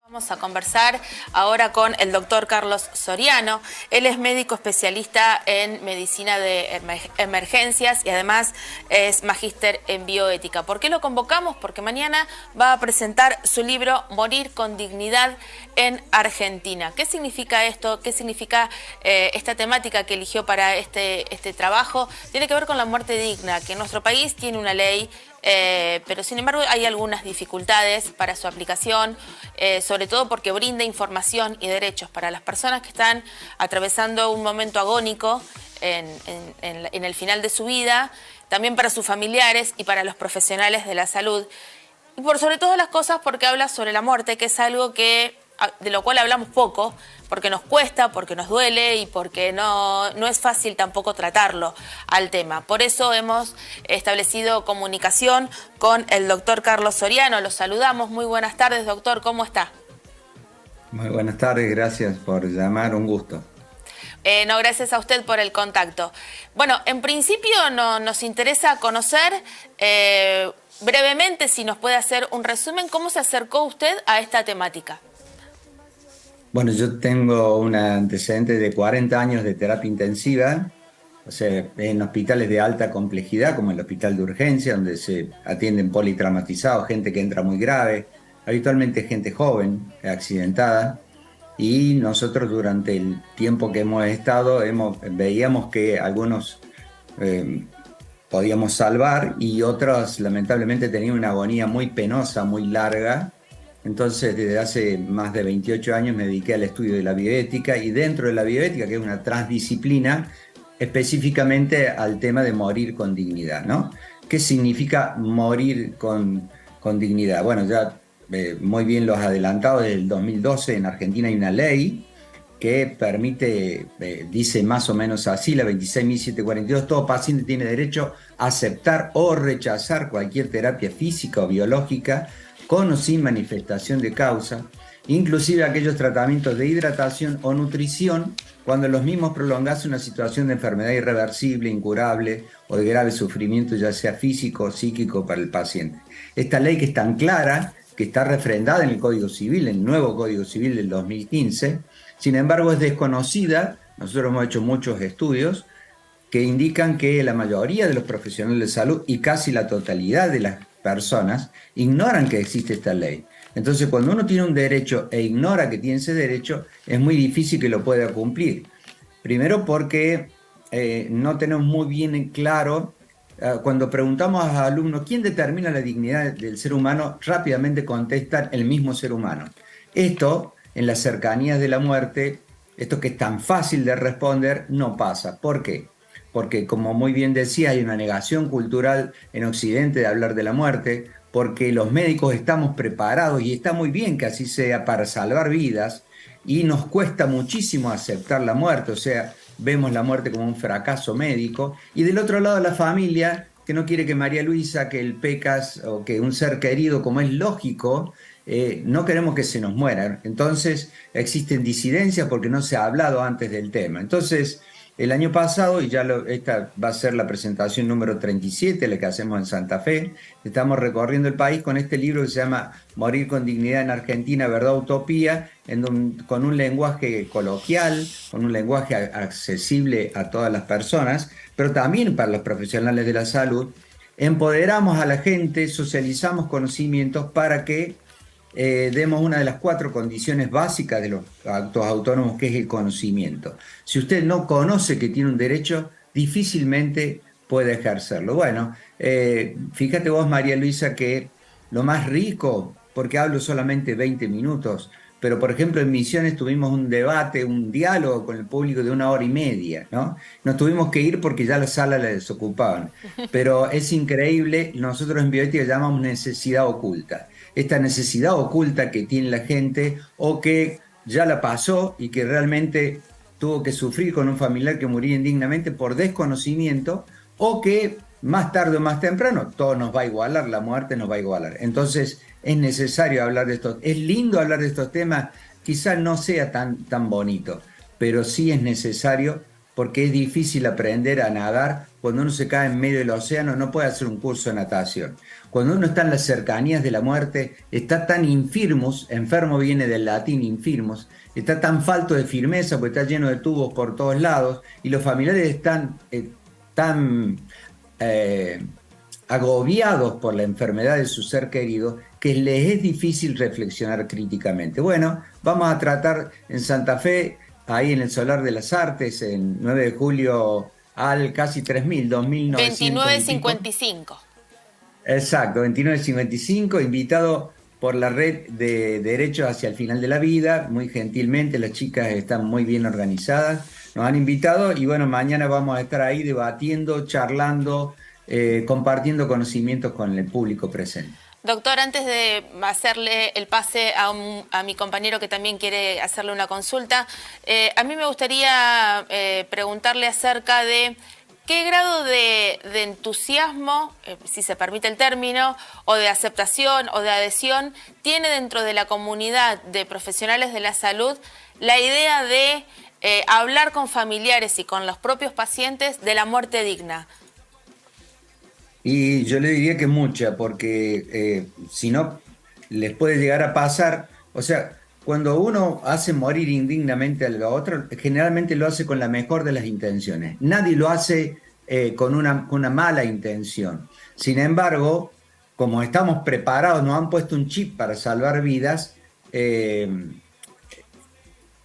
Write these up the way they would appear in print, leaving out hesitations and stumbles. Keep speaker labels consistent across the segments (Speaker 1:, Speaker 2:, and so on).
Speaker 1: Vamos a conversar ahora con el doctor Carlos Soriano. Él es médico especialista en medicina de emergencias y además es magíster en bioética. ¿Por qué lo convocamos? Porque mañana va a presentar su libro Morir con dignidad en Argentina. ¿Qué significa esto? ¿Qué significa esta temática que eligió para este trabajo? Tiene que ver con la muerte digna, que en nuestro país tiene una ley, pero sin embargo hay algunas dificultades para su aplicación, sobre todo porque brinda información y derechos para las personas que están atravesando un momento agónico en el final de su vida, también para sus familiares y para los profesionales de la salud. Y por sobre todas las cosas porque habla sobre la muerte, que es algo de lo cual hablamos poco, porque nos cuesta, porque nos duele y porque no es fácil tampoco tratarlo al tema. Por eso hemos establecido comunicación con el doctor Carlos Soriano. Los saludamos. Muy buenas tardes, doctor. ¿Cómo está?
Speaker 2: Muy buenas tardes, gracias por llamar, un gusto.
Speaker 1: No, gracias a usted por el contacto. Bueno, en principio nos interesa conocer brevemente, si nos puede hacer un resumen, cómo se acercó usted a esta temática.
Speaker 2: Bueno, yo tengo un antecedente de 40 años de terapia intensiva, o sea, en hospitales de alta complejidad, como el hospital de urgencia, donde se atienden politraumatizados, gente que entra muy grave, habitualmente gente joven, accidentada, y nosotros durante el tiempo que hemos estado veíamos que algunos podíamos salvar y otros lamentablemente tenían una agonía muy penosa, muy larga. Entonces, desde hace más de 28 años me dediqué al estudio de la bioética y dentro de la bioética, que es una transdisciplina, específicamente al tema de morir con dignidad, ¿no? ¿Qué significa morir con dignidad? Bueno, ya muy bien lo has adelantado, desde el 2012 en Argentina hay una ley que permite, dice más o menos así, la 26.742, todo paciente tiene derecho a aceptar o rechazar cualquier terapia física o biológica con o sin manifestación de causa, inclusive aquellos tratamientos de hidratación o nutrición cuando los mismos prolongasen una situación de enfermedad irreversible, incurable o de grave sufrimiento, ya sea físico o psíquico para el paciente. Esta ley que es tan clara, que está refrendada en el Código Civil, en el nuevo Código Civil del 2015, sin embargo es desconocida. Nosotros hemos hecho muchos estudios que indican que la mayoría de los profesionales de salud y casi la totalidad de las personas ignoran que existe esta ley. Entonces, cuando uno tiene un derecho e ignora que tiene ese derecho, es muy difícil que lo pueda cumplir. Primero porque no tenemos muy bien en claro, cuando preguntamos a los alumnos quién determina la dignidad del ser humano, rápidamente contestan el mismo ser humano. Esto, en las cercanías de la muerte, esto que es tan fácil de responder, no pasa. ¿Por qué? Porque, como muy bien decía, hay una negación cultural en Occidente de hablar de la muerte, porque los médicos estamos preparados, y está muy bien que así sea, para salvar vidas, y nos cuesta muchísimo aceptar la muerte, o sea, vemos la muerte como un fracaso médico, y del otro lado la familia, que no quiere que María Luisa, que el PECAS o que un ser querido, como es lógico, no queremos que se nos muera. Entonces existen disidencias porque no se ha hablado antes del tema. Entonces, el año pasado, y esta va a ser la presentación número 37, la que hacemos en Santa Fe, estamos recorriendo el país con este libro que se llama Morir con dignidad en Argentina, verdad o utopía, con un lenguaje coloquial, con un lenguaje accesible a todas las personas, pero también para los profesionales de la salud. Empoderamos a la gente, socializamos conocimientos para que demos una de las 4 condiciones básicas de los actos autónomos, que es el conocimiento. Si usted no conoce que tiene un derecho, difícilmente puede ejercerlo. Bueno, fíjate vos, María Luisa, que lo más rico, porque hablo solamente 20 minutos, pero por ejemplo en Misiones tuvimos un debate, un diálogo con el público de 1 hora y media, ¿no? Nos tuvimos que ir porque ya la sala la desocupaban. Pero es increíble, nosotros en bioética llamamos necesidad oculta. Esta necesidad oculta que tiene la gente o que ya la pasó y que realmente tuvo que sufrir con un familiar que moría indignamente por desconocimiento, o que más tarde o más temprano todo nos va a igualar, la muerte nos va a igualar. Entonces es necesario hablar de esto, es lindo hablar de estos temas, quizás no sea tan bonito, pero sí es necesario porque es difícil aprender a nadar cuando uno se cae en medio del océano, no puede hacer un curso de natación. Cuando uno está en las cercanías de la muerte, está tan infirmus, enfermo viene del latín infirmus, está tan falto de firmeza porque está lleno de tubos por todos lados y los familiares están tan agobiados por la enfermedad de su ser querido que les es difícil reflexionar críticamente. Bueno, vamos a tratar en Santa Fe, ahí en el Solar de las Artes, el 9 de julio al casi 3.000, 2.900 y pico.
Speaker 1: 29.55.
Speaker 2: Exacto, 29.55, invitado por la Red de Derechos hacia el Final de la Vida, muy gentilmente, las chicas están muy bien organizadas, nos han invitado y bueno, mañana vamos a estar ahí debatiendo, charlando, compartiendo conocimientos con el público presente.
Speaker 1: Doctor, antes de hacerle el pase a mi compañero que también quiere hacerle una consulta, a mí me gustaría preguntarle acerca de qué grado de entusiasmo, si se permite el término, o de aceptación o de adhesión tiene dentro de la comunidad de profesionales de la salud la idea de hablar con familiares y con los propios pacientes de la muerte digna.
Speaker 2: Y yo le diría que mucha, porque si no, les puede llegar a pasar, o sea, cuando uno hace morir indignamente a lo otro, generalmente lo hace con la mejor de las intenciones. Nadie lo hace con una mala intención. Sin embargo, como estamos preparados, nos han puesto un chip para salvar vidas,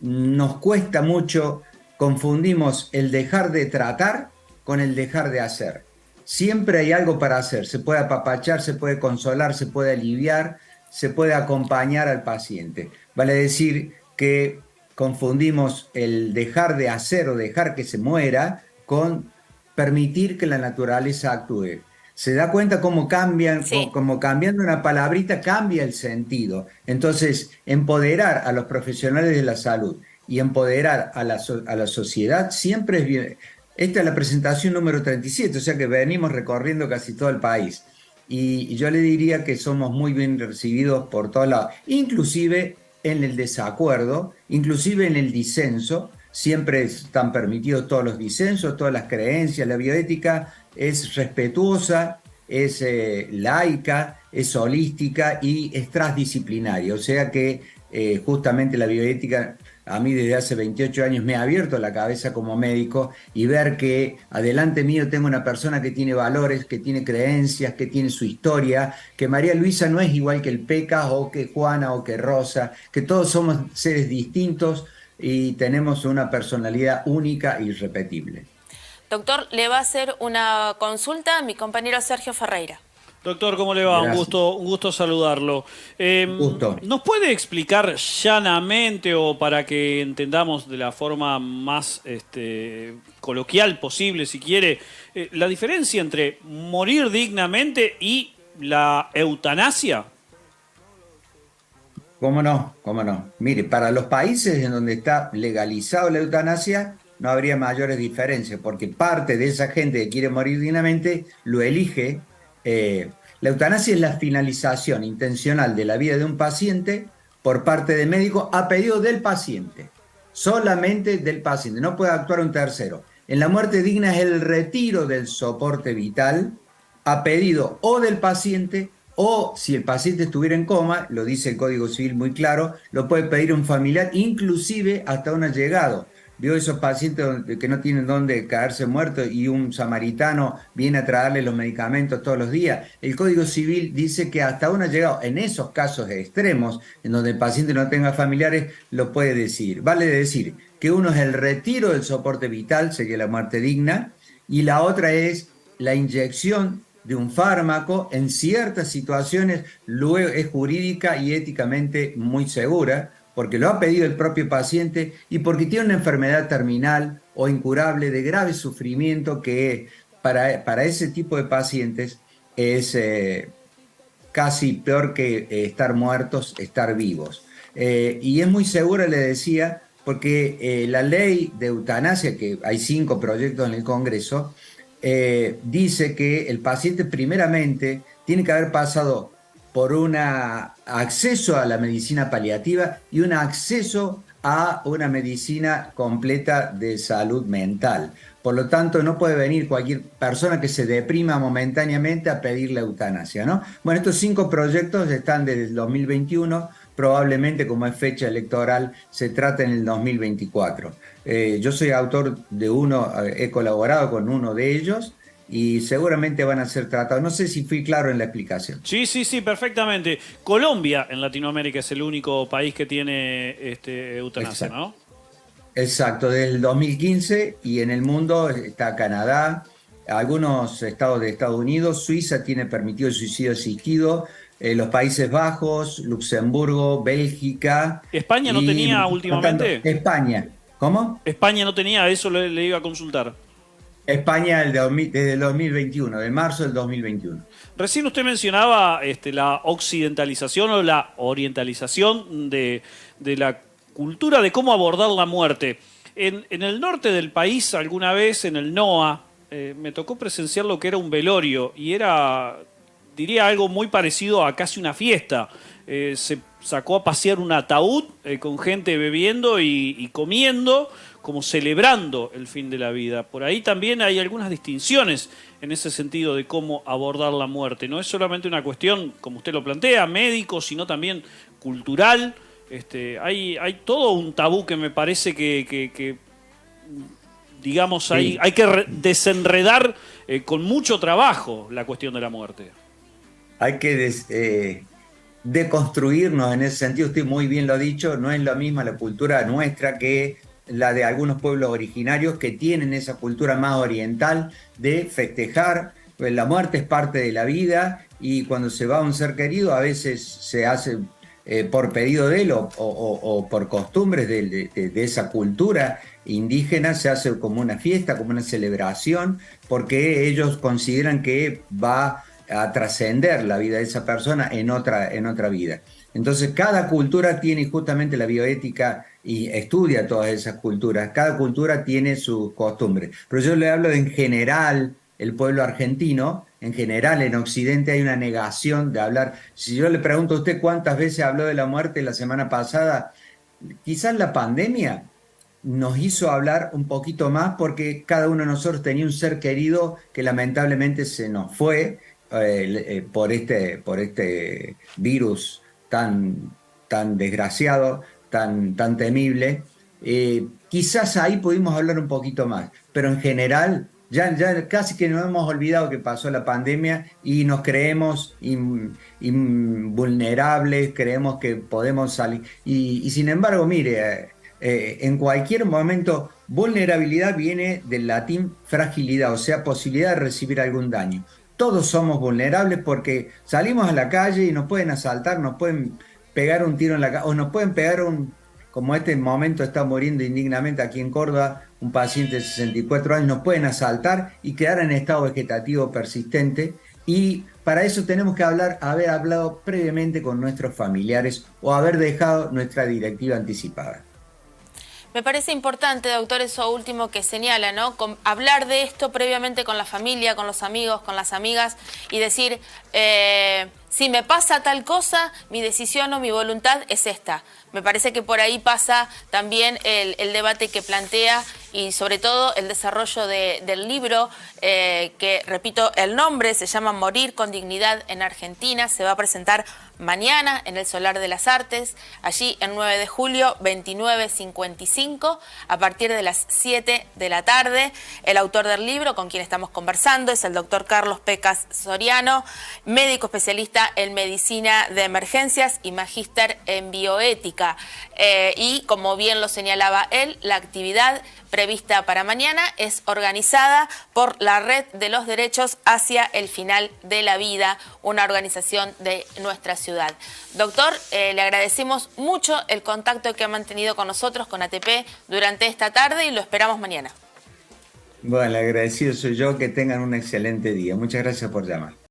Speaker 2: nos cuesta mucho, confundimos el dejar de tratar con el dejar de hacer. Siempre hay algo para hacer, se puede apapachar, se puede consolar, se puede aliviar, se puede acompañar al paciente. Vale decir que confundimos el dejar de hacer o dejar que se muera con permitir que la naturaleza actúe. Se da cuenta cómo cambian,
Speaker 1: Sí.
Speaker 2: como cambiando una palabrita cambia el sentido. Entonces, empoderar a los profesionales de la salud y empoderar a la sociedad siempre es bien. Esta es la presentación número 37, o sea que venimos recorriendo casi todo el país. Y yo le diría que somos muy bien recibidos por todos lados, inclusive en el desacuerdo, inclusive en el disenso. Siempre están permitidos todos los disensos, todas las creencias. La bioética es respetuosa, es laica, es holística y es transdisciplinaria. O sea que justamente la bioética a mí desde hace 28 años me ha abierto la cabeza como médico y ver que adelante mío tengo una persona que tiene valores, que tiene creencias, que tiene su historia, que María Luisa no es igual que el Peca o que Juana o que Rosa, que todos somos seres distintos y tenemos una personalidad única e irrepetible.
Speaker 1: Doctor, le va a hacer una consulta a mi compañero Sergio Ferreira.
Speaker 3: Doctor, ¿cómo le va?
Speaker 2: Gracias.
Speaker 3: Un gusto saludarlo.
Speaker 2: Gusto.
Speaker 3: ¿Nos puede explicar llanamente o para que entendamos de la forma más coloquial posible, si quiere, la diferencia entre morir dignamente y la eutanasia?
Speaker 2: ¿Cómo no? ¿Cómo no? Mire, para los países en donde está legalizado la eutanasia, no habría mayores diferencias, porque parte de esa gente que quiere morir dignamente lo elige. La eutanasia es la finalización intencional de la vida de un paciente por parte del médico a pedido del paciente, solamente del paciente, no puede actuar un tercero. En la muerte digna es el retiro del soporte vital a pedido o del paciente o si el paciente estuviera en coma, lo dice el Código Civil muy claro, lo puede pedir un familiar, inclusive hasta un allegado. Vio esos pacientes que no tienen dónde caerse muertos y un samaritano viene a traerle los medicamentos todos los días. El Código Civil dice que hasta un allegado, en esos casos extremos, en donde el paciente no tenga familiares, lo puede decir. Vale decir que uno es el retiro del soporte vital, sería la muerte digna, y la otra es la inyección de un fármaco en ciertas situaciones, luego es jurídica y éticamente muy segura, porque lo ha pedido el propio paciente y porque tiene una enfermedad terminal o incurable de grave sufrimiento que para ese tipo de pacientes es casi peor que estar muertos, estar vivos. Y es muy segura, le decía, porque la ley de eutanasia, que hay 5 proyectos en el Congreso, dice que el paciente primeramente tiene que haber pasado por un acceso a la medicina paliativa y un acceso a una medicina completa de salud mental. Por lo tanto, no puede venir cualquier persona que se deprima momentáneamente a pedir la eutanasia, ¿no? Bueno, estos 5 proyectos están desde el 2021, probablemente como es fecha electoral se trata en el 2024. Yo soy autor de uno, he colaborado con uno de ellos y seguramente van a ser tratados. No sé si fui claro en la explicación.
Speaker 3: Sí, sí, sí, perfectamente. Colombia en Latinoamérica es el único país que tiene eutanasia,
Speaker 2: Exacto.
Speaker 3: ¿no?
Speaker 2: Exacto, del 2015, y en el mundo está Canadá, algunos estados de Estados Unidos, Suiza tiene permitido el suicidio asistido, los Países Bajos, Luxemburgo, Bélgica
Speaker 3: España no
Speaker 2: y
Speaker 3: tenía
Speaker 2: faltando
Speaker 3: últimamente.
Speaker 2: España. ¿Cómo?
Speaker 3: España no tenía, eso le iba a consultar.
Speaker 2: España desde el 2021, de marzo del 2021.
Speaker 3: Recién usted mencionaba la occidentalización o la orientalización de la cultura de cómo abordar la muerte. En el norte del país, alguna vez en el NOA, me tocó presenciar lo que era un velorio y era, diría, algo muy parecido a casi una fiesta. Se sacó a pasear un ataúd con gente bebiendo y comiendo, como celebrando el fin de la vida. Por ahí también hay algunas distinciones en ese sentido de cómo abordar la muerte. No es solamente una cuestión, como usted lo plantea, médico, sino también cultural. Hay todo un tabú que me parece que digamos,
Speaker 2: Sí.
Speaker 3: hay que desenredar con mucho trabajo la cuestión de la muerte.
Speaker 2: Hay que deconstruirnos en ese sentido. Usted muy bien lo ha dicho, no es la misma la cultura nuestra que la de algunos pueblos originarios que tienen esa cultura más oriental de festejar. Pues la muerte es parte de la vida y cuando se va un ser querido a veces se hace por pedido de él o por costumbres de esa cultura indígena, se hace como una fiesta, como una celebración, porque ellos consideran que va a trascender la vida de esa persona en otra vida. Entonces, cada cultura tiene justamente la bioética y estudia todas esas culturas. Cada cultura tiene sus costumbres. Pero yo le hablo de en general, el pueblo argentino, en general en Occidente hay una negación de hablar. Si yo le pregunto a usted cuántas veces habló de la muerte la semana pasada, quizás la pandemia nos hizo hablar un poquito más porque cada uno de nosotros tenía un ser querido que lamentablemente se nos fue por este virus tan desgraciado, tan temible. Quizás ahí pudimos hablar un poquito más, pero en general ya casi que nos hemos olvidado que pasó la pandemia y nos creemos invulnerables, creemos que podemos salir. Y sin embargo, mire, en cualquier momento, vulnerabilidad viene del latín fragilidad, o sea, posibilidad de recibir algún daño. Todos somos vulnerables porque salimos a la calle y nos pueden asaltar, nos pueden pegar un tiro en la cabeza, o nos pueden pegar como este momento está muriendo indignamente aquí en Córdoba, un paciente de 64 años, nos pueden asaltar y quedar en estado vegetativo persistente. Y para eso tenemos que haber hablado previamente con nuestros familiares o haber dejado nuestra directiva anticipada.
Speaker 1: Me parece importante, doctor, eso último que señala, ¿no? Hablar de esto previamente con la familia, con los amigos, con las amigas y decir, si me pasa tal cosa, mi decisión o mi voluntad es esta. Me parece que por ahí pasa también el debate que plantea y sobre todo el desarrollo del libro, que repito, el nombre se llama Morir con Dignidad en Argentina, se va a presentar mañana en el Solar de las Artes, allí el 9 de julio, 29:55, a partir de las 7 de la tarde. El autor del libro, con quien estamos conversando, es el doctor Carlos Pecas Soriano, médico especialista en medicina de emergencias y magíster en bioética. Y como bien lo señalaba él, la actividad prevista para mañana es organizada por la Red de los Derechos hacia el Final de la Vida, una organización de nuestra ciudad. Doctor, le agradecemos mucho el contacto que ha mantenido con nosotros, con ATP, durante esta tarde y lo esperamos mañana.
Speaker 2: Bueno, el agradecido soy yo, que tengan un excelente día. Muchas gracias por llamar.